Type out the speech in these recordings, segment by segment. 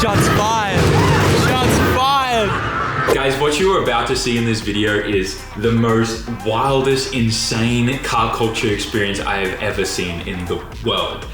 Shots fired. Shots fired. Guys, what you are about to see in this video is the most wildest, insane car culture experience I have ever seen in the world.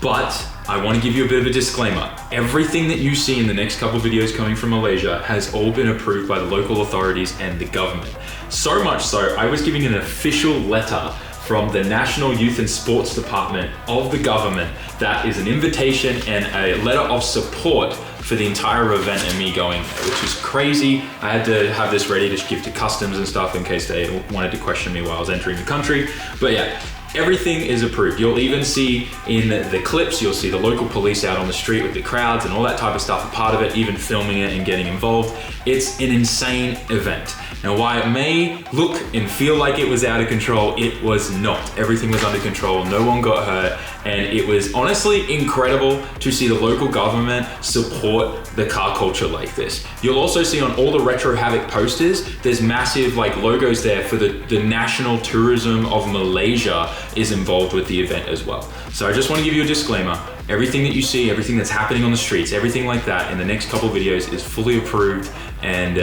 But I want to give you a bit of a disclaimer. Everything that you see in the next couple videos coming from Malaysia has all been approved by the local authorities and the government. So much so, I was giving an official letter from the National Youth and Sports Department of the government that is an invitation and a letter of support for the entire event and me going there, which is crazy. I had to have this ready to give to customs and stuff in case they wanted to question me while I was entering the country. But yeah, everything is approved. You'll even see in the clips, you'll see the local police out on the street with the crowds and all that type of stuff, a part of it, even filming it and getting involved. It's an insane event. Now, while it may look and feel like it was out of control, it was not. Everything was under control, no one got hurt, and it was honestly incredible to see the local government support the car culture like this. You'll also see on all the Retro Havoc posters, there's massive like logos there for the National Tourism of Malaysia is involved with the event as well. So I just want to give you a disclaimer. Everything that you see, everything that's happening on the streets, everything like that in the next couple videos is fully approved, and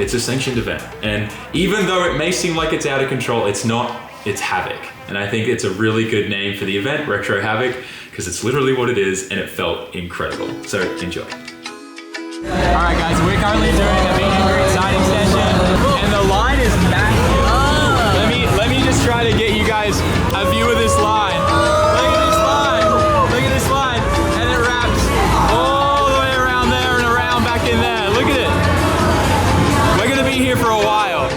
it's a sanctioned event. And even though it may seem like it's out of control, it's not, it's Havoc. And I think it's a really good name for the event, Retro Havoc, because it's literally what it is, and it felt incredible. So enjoy. All right, guys, we're currently doing a meet and greet signing session, and the line is massive. Let me just try to get you guys a view of this line. Look at this line. Look at this line, and it wraps all the way around there and around back in there. Look at it. We're gonna be here for a while.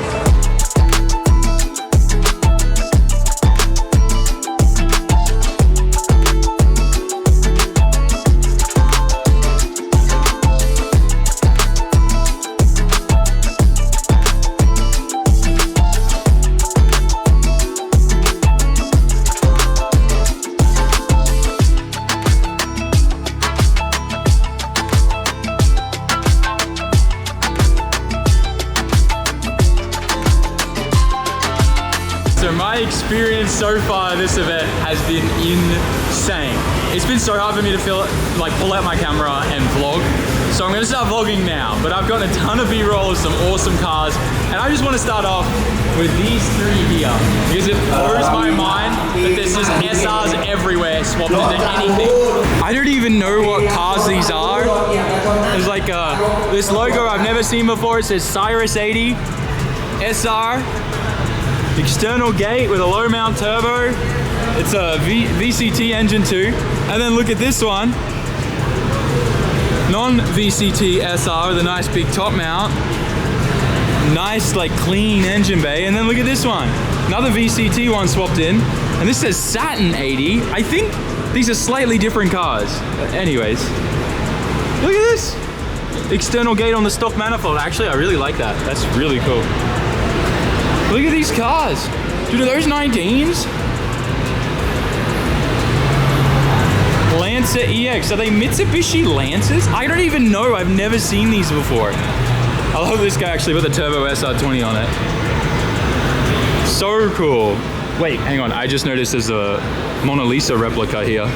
So my experience so far at this event has been insane. It's been so hard for me to pull out my camera and vlog. So I'm gonna start vlogging now, but I've got a ton of B-roll of some awesome cars. And I just wanna start off with these three here, because it blows my mind that there's just SRs everywhere swapped into anything. I don't even know what cars these are. There's like this logo I've never seen before. It says Cyrus 80 SR. External gate with a low mount turbo. It's a VCT engine too. And then look at this one. Non-VCT SR with a nice big top mount. Nice like clean engine bay. And then look at this one. Another VCT one swapped in. And this says Saturn 80. I think these are slightly different cars. But anyways, look at this. External gate on the stock manifold. Actually, I really like that. That's really cool. Look at these cars. Dude, are those 19s? Lancer EX. Are they Mitsubishi Lancers? I don't even know. I've never seen these before. I love this guy actually with the Turbo SR20 on it. So cool. Wait, hang on. I just noticed there's a Mona Lisa replica here.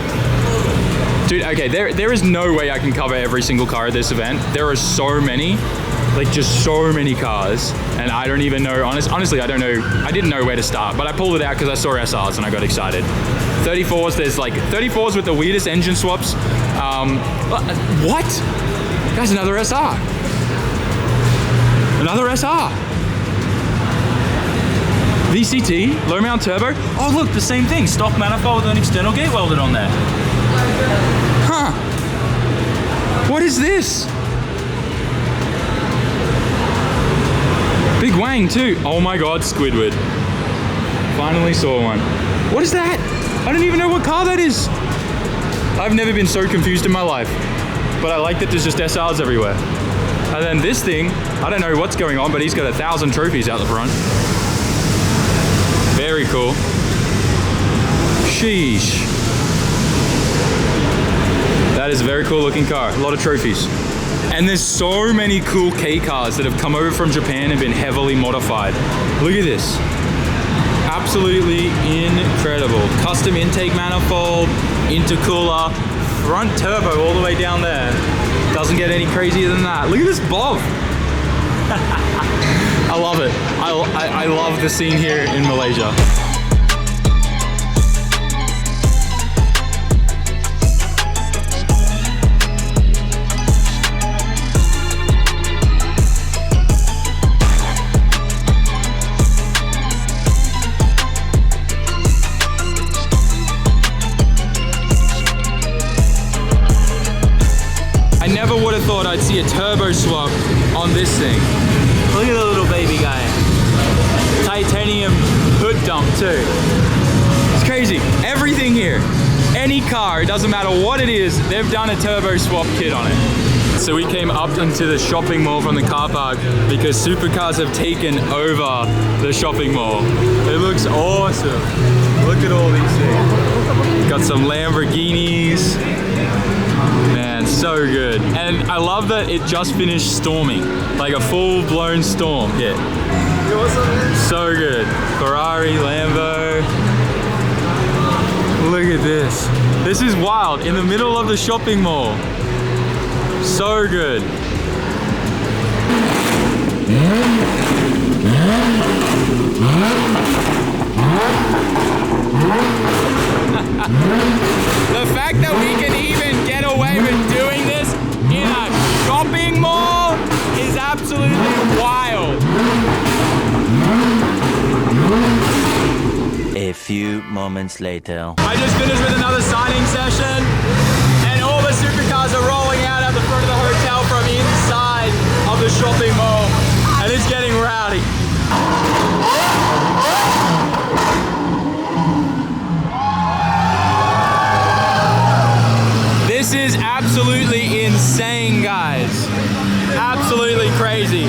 Dude, okay, there is no way I can cover every single car at this event. There are so many. Like just so many cars, and I don't even know, honestly I don't know, I didn't know where to start, but I pulled it out because I saw SRs and I got excited. 34s, there's like 34s with the weirdest engine swaps. What? Guys, another SR. Another SR. VCT, low mount turbo. Oh look, the same thing, stock manifold with an external gate welded on there. Huh. What is this? Big Wang too. Oh my God, Squidward. Finally saw one. What is that? I don't even know what car that is. I've never been so confused in my life. But I like that there's just SRs everywhere. And then this thing, I don't know what's going on, but he's got 1,000 trophies out the front. Very cool. Sheesh. That is a very cool looking car. A lot of trophies. And there's so many cool K cars that have come over from Japan and been heavily modified. Look at this. Absolutely incredible. Custom intake manifold, intercooler, front turbo all the way down there. Doesn't get any crazier than that. Look at this bob. I love it. I love the scene here in Malaysia. I never would have thought I'd see a turbo swap on this thing. Look at the little baby guy. Titanium hood dump too. It's crazy. Everything here, any car, it doesn't matter what it is, they've done a turbo swap kit on it. So we came up into the shopping mall from the car park because supercars have taken over the shopping mall. It looks awesome. Look at all these things. Got some Lamborghinis. Man, so good. And I love that it just finished storming. Like a full-blown storm hit. So good. Ferrari, Lambo. Look at this. This is wild. In the middle of the shopping mall. So good. The fact that we can even get away with doing this in a shopping mall is absolutely wild. A few moments later. I just finished with another signing session and all the supercars are rolling out at the front of the hotel from inside of the shopping mall and it's getting rowdy. This is absolutely insane, guys. Absolutely crazy.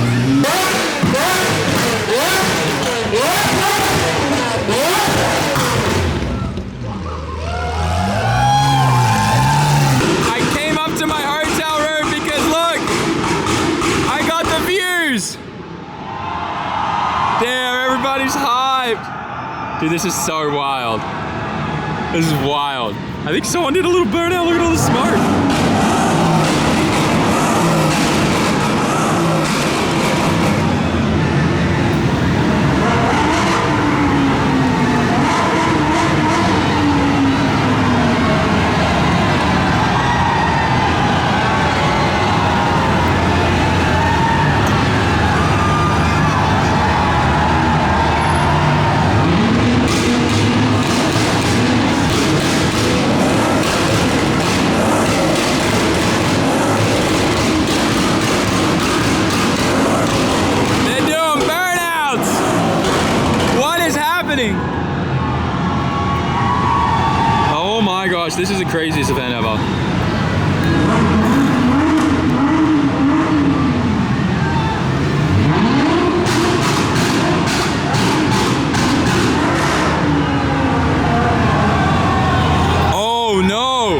I came up to my hotel room because look, I got the views. Damn, everybody's hyped. Dude, this is so wild. This is wild. I think someone did a little burnout. Look at all the smoke. Oh my gosh, this is the craziest event ever. Oh no!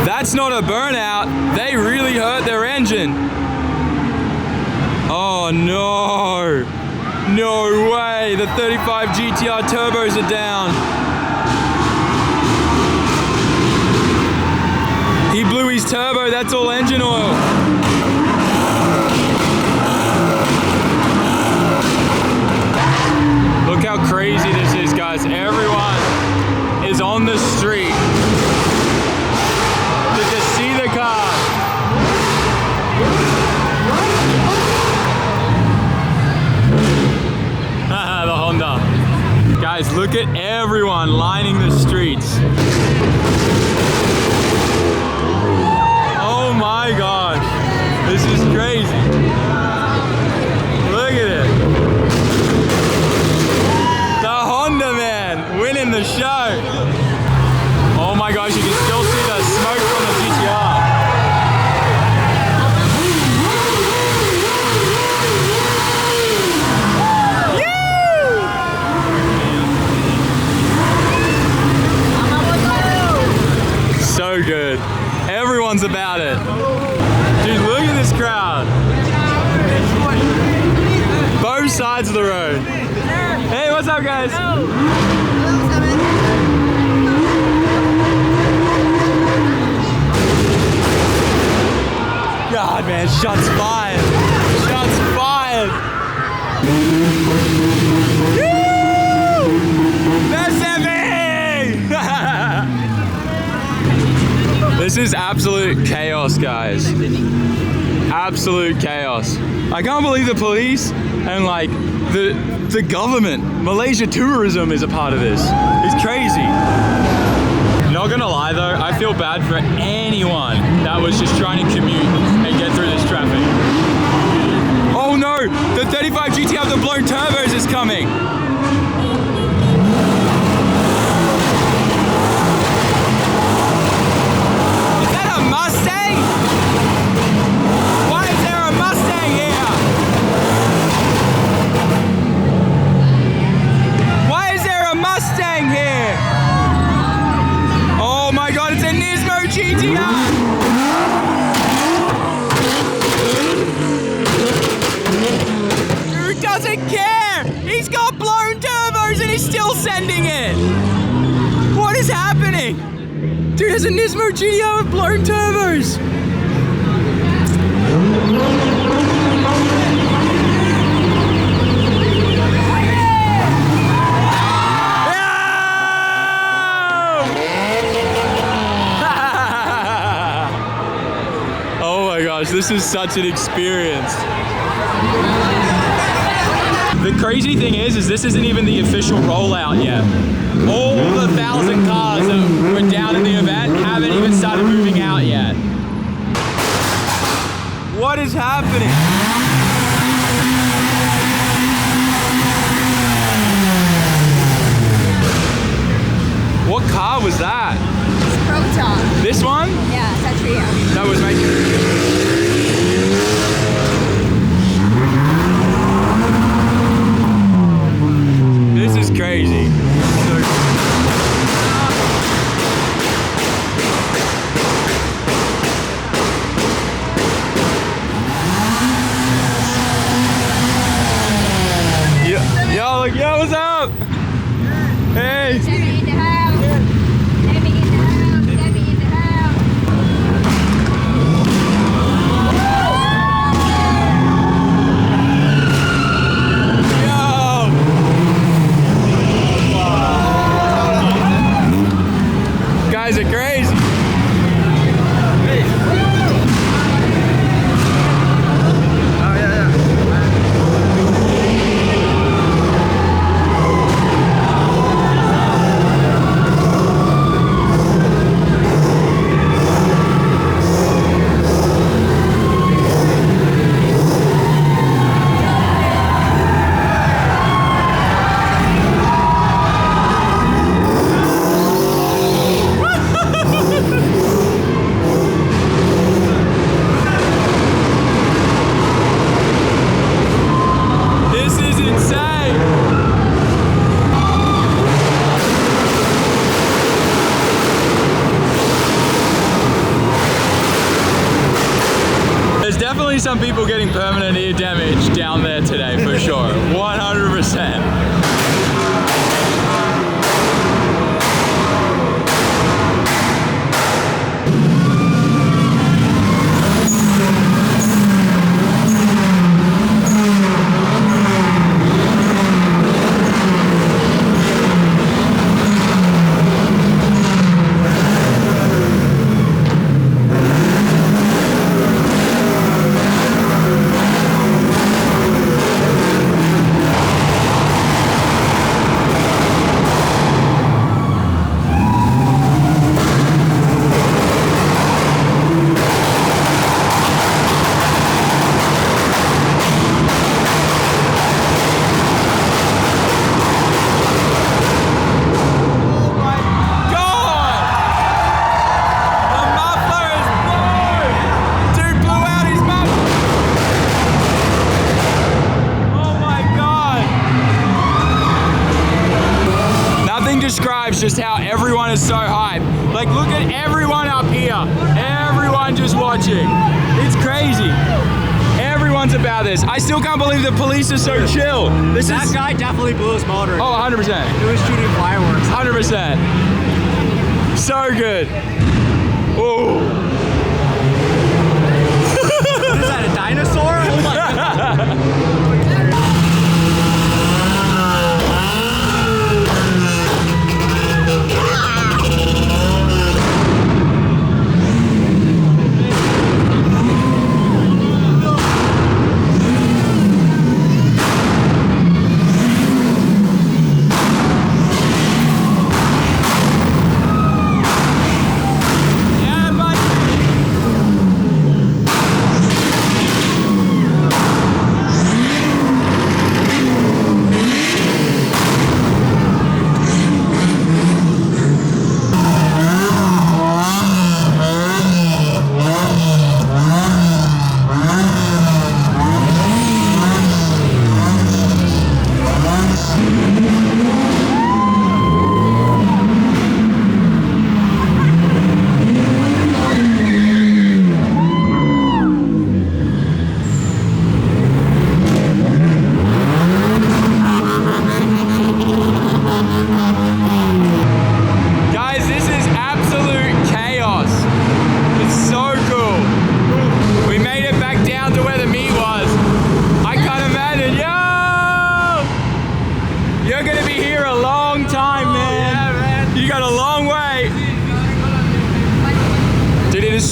That's not a burnout. They really hurt their engine. Oh no! No way! The 35 GTR turbos are down. He blew his turbo, that's all engine oil. Look how crazy this is, guys. Everyone is on the street to just see the car. The Honda. Guys, look at everyone lining the streets. Oh my gosh. This is crazy. Look at it. The Honda man winning the show. Oh my gosh, you can still see the smoke from the GTR. So good. Everyone's about it. Dude, look at this crowd. Both sides of the road. Hey, what's up, guys? God, man, shots fired. Shots fired. That's heavy! This is absolute chaos, guys. Absolute chaos. I can't believe the police and like the government, Malaysia tourism is a part of this. It's crazy. Not gonna lie though, I feel bad for anyone that was just trying to commute and get through this traffic. Oh no, the 35 GT with the blown turbos is coming. Is that a Mustang? Why is there a Mustang here? Why is there a Mustang here? Oh my God, it's a Nismo GTR! Who doesn't care? He's got blown turbos and he's still sending it! What is happening? Dude, there's a Nismo GTR with blown turbos! This is such an experience. The crazy thing is this isn't even the official rollout yet. All the 1,000 cars that were down in the event haven't even started moving out yet. What is happening? What car was that? It's Proton. This one? Yeah, Satria. That was making... This is crazy. Yo, look, yo, what's up? Hey. Let me in the house. Let me in the house. Let me in the house. Guys are crazy. Some people getting permanent ear damage down there today for sure, 100%. Describes just how everyone is so hyped. Like, look at everyone up here. Everyone just watching. It's crazy. Everyone's about this. I still can't believe the police are so chill. That guy definitely blew his motor. Oh, 100%. He was shooting fireworks. 100%. So good. Oh. dinosaur? Oh my god.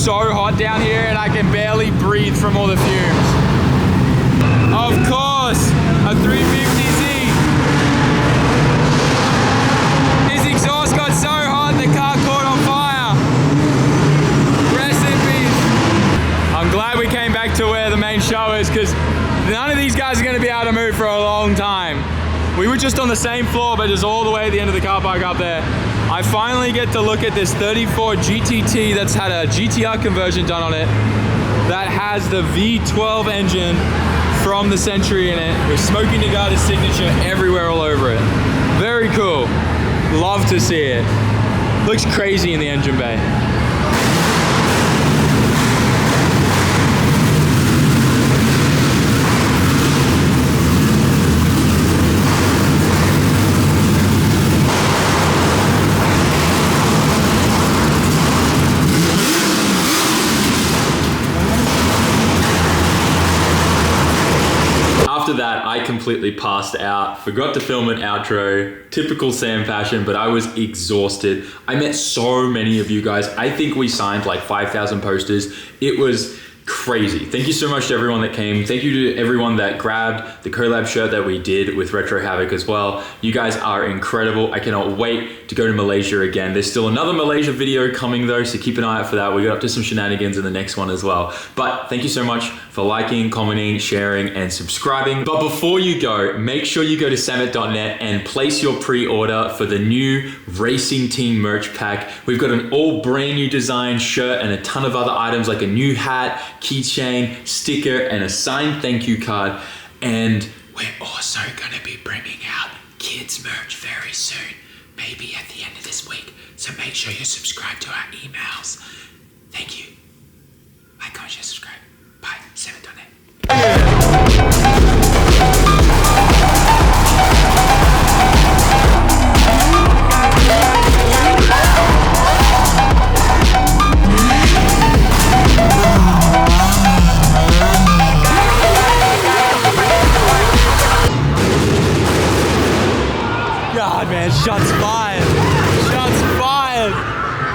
So hot down here and I can barely breathe from all the fumes. Of course, a 350Z. This exhaust got so hot the car caught on fire. Rest in peace. I'm glad we came back to where the main show is because none of these guys are going to be able to move for a long time. We were just on the same floor but just all the way at the end of the car park up there. I finally get to look at this 34 GTT that's had a GTR conversion done on it that has the V12 engine from the Century in it with Smokey Nagata's signature everywhere all over it. Very cool. Love to see it. Looks crazy in the engine bay. After that, I completely passed out, forgot to film an outro, typical Sam fashion, but I was exhausted. I met so many of you guys. I think we signed like 5,000 posters. It was crazy. Thank you so much to everyone that came. Thank you to everyone that grabbed the collab shirt that we did with Retro Havoc as well. You guys are incredible. I cannot wait to go to Malaysia again. There's still another Malaysia video coming though, so keep an eye out for that. We got up to some shenanigans in the next one as well. But thank you so much for liking, commenting, sharing, and subscribing. But before you go, make sure you go to sammit.net and place your pre-order for the new Racing Team merch pack. We've got an all brand new design shirt and a ton of other items like a new hat, keychain, sticker, and a signed thank you card. And we're also gonna be bringing out kids merch very soon, maybe at the end of this week. So make sure you subscribe to our emails. Thank you. Like, comment, share, subscribe. Bye. SAMMIT.net. God, man, shots fired.